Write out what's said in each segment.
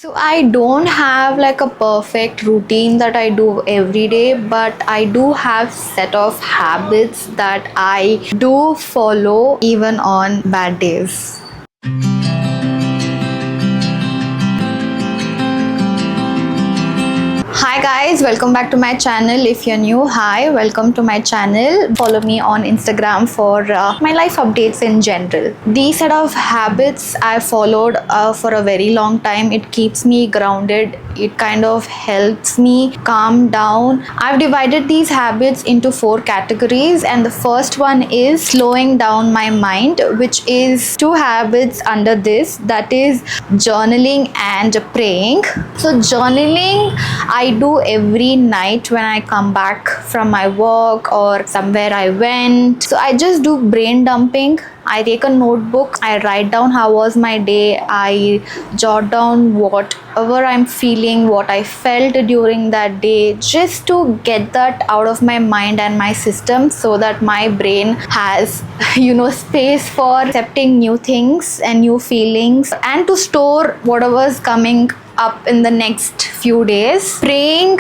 So I don't have like a perfect routine that I do every day, but I do have set of habits that I do follow even on bad days. Hi guys, welcome back to my channel. If you're new, hi, welcome to my channel. Follow me on Instagram for my life updates in general. These set of habits I followed for a very long time. It keeps me grounded. It kind of helps me calm down. I've divided these habits into 4 categories, and the first one is slowing down my mind, which is 2 habits under this, that is journaling and praying. So journaling I do every night when I come back from my work or somewhere I went. So I just do brain dumping. I take a notebook, I write down how was my day, I jot down whatever I'm feeling, what I felt during that day, just to get that out of my mind and my system so that my brain has space for accepting new things and new feelings and to store whatever's coming up in the next few days. Praying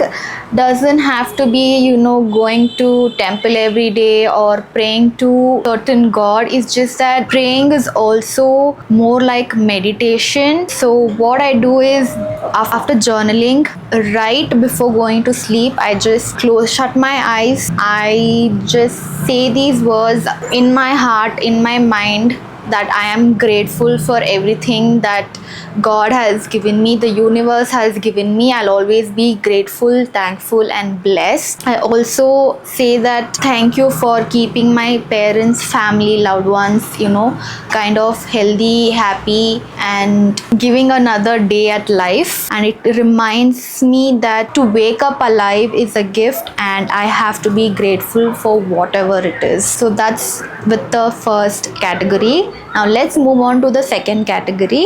doesn't have to be going to temple every day or praying to certain god. It's just that praying is also more like meditation. So what I do is after journaling, right before going to sleep, I just shut my eyes, I just say these words in my heart, in my mind, that I am grateful for everything that God has given me, the universe has given me. I'll always be grateful, thankful and blessed. I also say that thank you for keeping my parents, family, loved ones, kind of healthy, happy and giving another day at life. And it reminds me that to wake up alive is a gift and I have to be grateful for whatever it is. So that's with the first category. Now let's move on to the second category.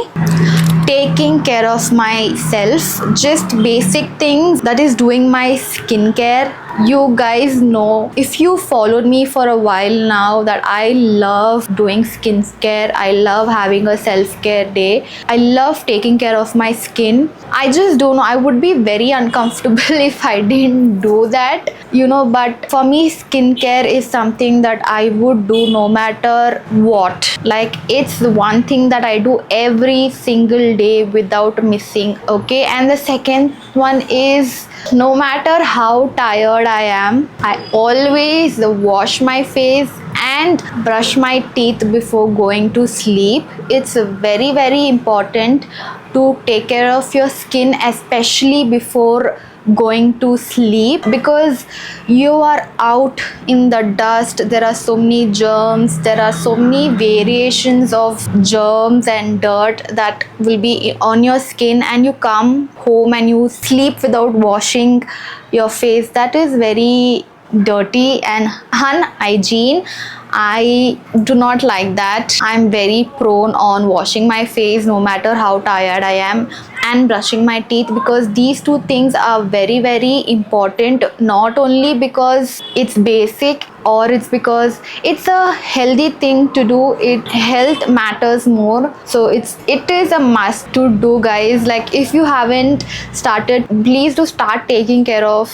Taking care of myself, just basic things, that is doing my skincare. You guys know, if you followed me for a while now, that I love doing skincare. I love having a self-care day. I love taking care of my skin. I just don't know, I would be very uncomfortable if I didn't do that, but for me skincare is something that I would do no matter what. Like, it's the one thing that I do every single day without missing. Okay, and the second one is, no matter how tired I am, I always wash my face and brush my teeth before going to sleep. It's very, very important to take care of your skin, especially before going to sleep, because you are out in the dust. There are so many germs, there are so many variations of germs and dirt that will be on your skin, and you come home and you sleep without washing your face. That is very dirty and unhygiene. I do not like that. I'm very prone on washing my face no matter how tired I am, and brushing my teeth, because these 2 things are very, very important, not only because it's basic or it's because it's a healthy thing to do. Health matters more, so it is a must to do, guys. Like, if you haven't started, please do start taking care of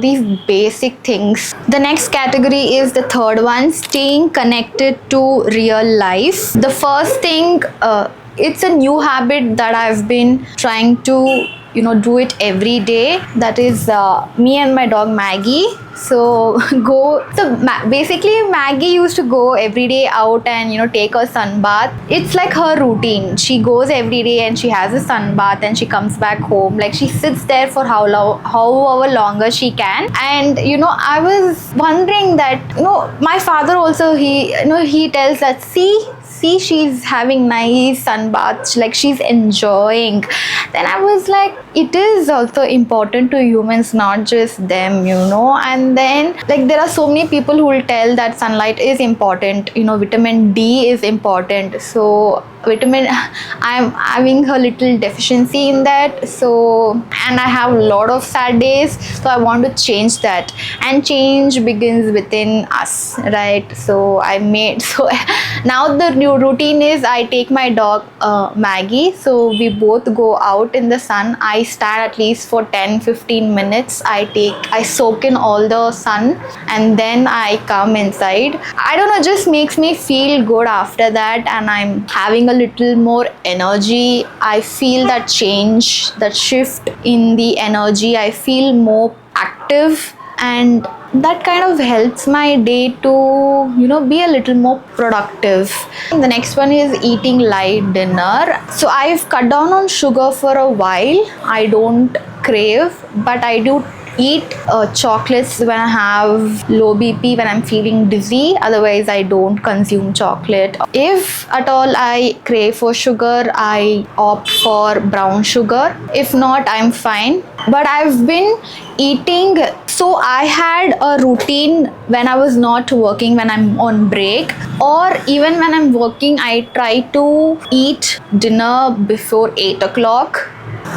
these basic things. The next category is the third one, staying connected to real life. The first thing, it's a new habit that I've been trying to do it every day. That is me and my dog Maggie. Basically Maggie used to go every day out and take a sun bath. It's like her routine. She goes every day and she has a sun bath and she comes back home. Like, she sits there for however longer she can. And I was wondering that my father also, he tells that, see, she's having nice sun baths, like she's enjoying. Then I was like, it is also important to humans, not just them. And then, like, there are so many people who will tell that sunlight is important, vitamin D is important. So vitamin I'm having a little deficiency in that. So, and I have a lot of sad days, so I want to change that, and change begins within us, right? So I made so now the new routine is I take my dog Maggie, so we both go out in the sun. I stand at least for 10-15 minutes. I soak in all the sun, and then I come inside. I don't know, just makes me feel good after that, and I'm having a little more energy. I feel that change, that shift in the energy. I feel more active, and that kind of helps my day to, be a little more productive. The next one is eating light dinner. So I've cut down on sugar for a while. I don't crave, but I do eat chocolates when I have low BP, when I'm feeling dizzy. Otherwise, I don't consume chocolate. If at all I crave for sugar, I opt for brown sugar. If not, I'm fine. But I've been eating, so I had a routine when I was not working, when I'm on break, or even when I'm working, I try to eat dinner before 8 o'clock.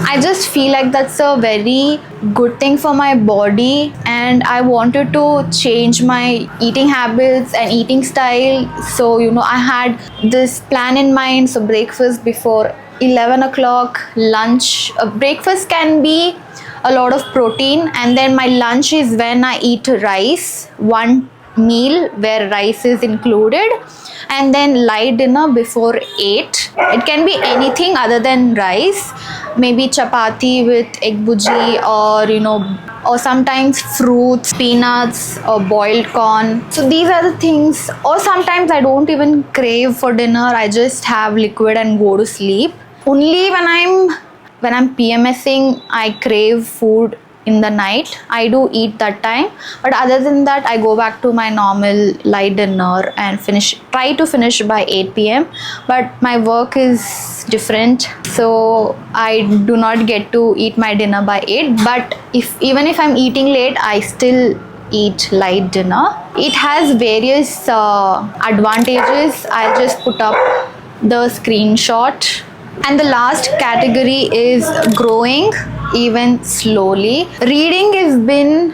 I just feel like that's a very good thing for my body, and I wanted to change my eating habits and eating style. So, I had this plan in mind. So, breakfast before 11 o'clock, lunch. Breakfast can be a lot of protein, and then my lunch is when I eat rice, one meal where rice is included, and then light dinner before 8. It can be anything other than rice, maybe chapati with egg bhuji, or sometimes fruits, peanuts, or boiled corn. So these are the things. Or sometimes I don't even crave for dinner, I just have liquid and go to sleep. Only when I'm PMSing, I crave food in the night. I do eat that time, but other than that, I go back to my normal light dinner and try to finish by 8 p.m. But my work is different, so I do not get to eat my dinner by 8. But even if I'm eating late, I still eat light dinner. It has various advantages. I'll just put up the screenshot. And the last category is growing, even slowly. Reading has been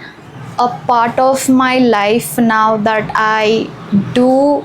a part of my life now that I do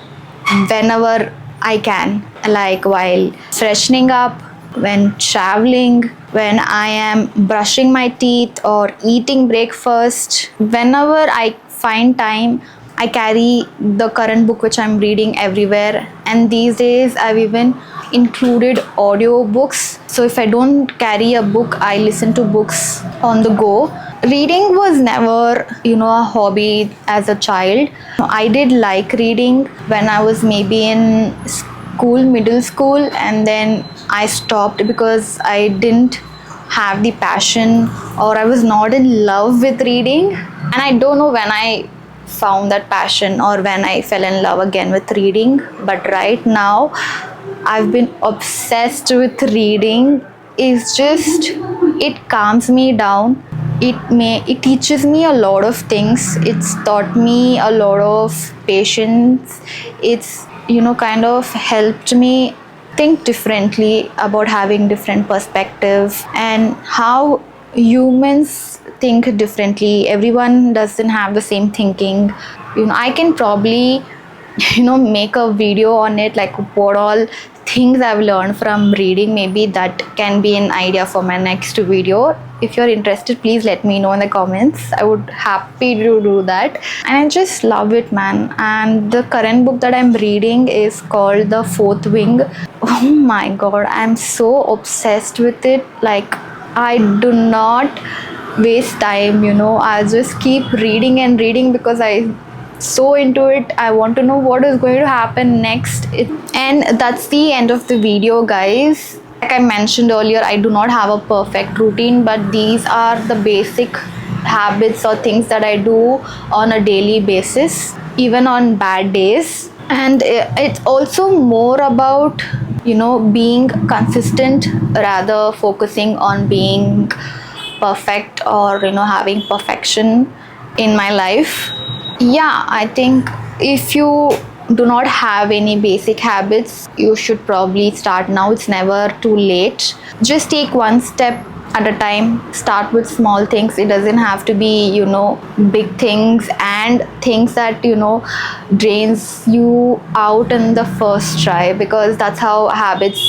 whenever I can, like while freshening up, when traveling, when I am brushing my teeth or eating breakfast. Whenever I find time, I carry the current book which I'm reading everywhere. And these days I've even included audio books. So if I don't carry a book, I listen to books on the go. Reading was never, a hobby as a child. I did like reading when I was maybe in school, middle school, and then I stopped because I didn't have the passion, or I was not in love with reading. And I don't know when I found that passion or when I fell in love again with reading. But right now, I've been obsessed with reading. It calms me down. It teaches me a lot of things. It's taught me a lot of patience. It's kind of helped me think differently about having different perspective and how humans think differently. Everyone doesn't have the same thinking. I can probably make a video on it, like what all things I've learned from reading. Maybe that can be an idea for my next video. If you're interested, please let me know in the comments. I would happy to do that. And I just love it, man. And the current book that I'm reading is called The Fourth Wing. Oh my god, I'm so obsessed with it. Like, I do not waste time, I'll just keep reading and reading because I'm so into it. I want to know what is going to happen next. And that's the end of the video, guys. Like I mentioned earlier, I do not have a perfect routine, but these are the basic habits or things that I do on a daily basis, even on bad days. And it's also more about being consistent rather focusing on being perfect or having perfection in my life. Yeah, I think if you do not have any basic habits, you should probably start now. It's never too late. Just take one step at a time. Start with small things. It doesn't have to be, big things and things that, drains you out in the first try, because that's how habits,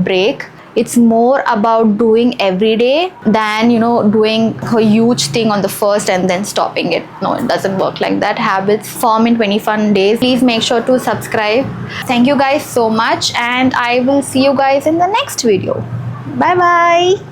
break. It's more about doing every day than, doing a huge thing on the first and then stopping it. No, it doesn't work like that. Habits form in 21 days. Please make sure to subscribe. Thank you guys so much, and I will see you guys in the next video. Bye bye.